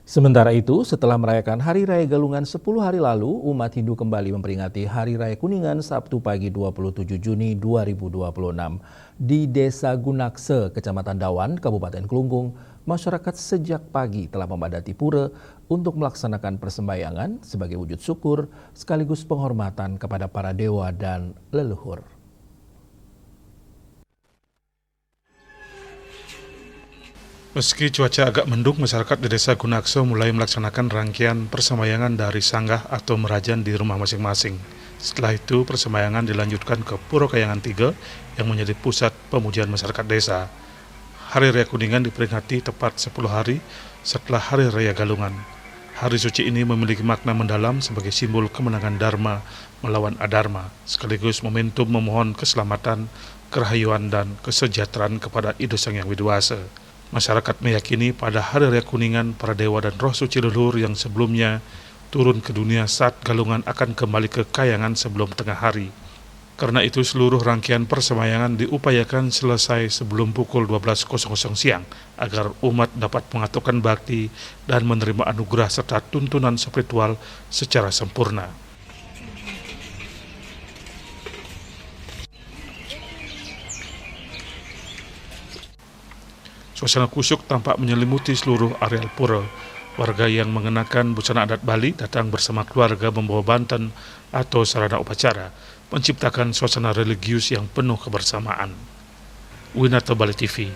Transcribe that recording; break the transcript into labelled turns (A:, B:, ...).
A: Sementara itu, setelah merayakan Hari Raya Galungan 10 hari lalu, umat Hindu kembali memperingati Hari Raya Kuningan Sabtu pagi 27 Juni 2026. Di Desa Gunakse, Kecamatan Dawan, Kabupaten Kelungkung, masyarakat sejak pagi telah memadati pura untuk melaksanakan persembayangan sebagai wujud syukur sekaligus penghormatan kepada para dewa dan leluhur.
B: Meski cuaca agak mendung, masyarakat di Desa Gunakse mulai melaksanakan rangkaian persembayangan dari sanggah atau merajan di rumah masing-masing. Setelah itu, persembayangan dilanjutkan ke Puro Kayangan 3 yang menjadi pusat pemujian masyarakat desa. Hari Raya Kuningan diperingati tepat 10 hari setelah Hari Raya Galungan. Hari suci ini memiliki makna mendalam sebagai simbol kemenangan Dharma melawan Adharma, sekaligus momentum memohon keselamatan, kerahayuan, dan kesejahteraan kepada Ido Sang Yang Widiwasa. Masyarakat meyakini pada Hari Raya Kuningan, para dewa dan roh suci leluhur yang sebelumnya turun ke dunia saat Galungan akan kembali ke Kayangan sebelum tengah hari. Karena itu seluruh rangkaian persembayangan diupayakan selesai sebelum pukul 12.00 siang agar umat dapat mengaturkan bakti dan menerima anugerah serta tuntunan spiritual secara sempurna. Suasana kusyuk tampak menyelimuti seluruh areal pura. Warga yang mengenakan busana adat Bali datang bersama keluarga membawa banten atau sarana upacara, menciptakan suasana religius yang penuh kebersamaan. Winarto Bali TV.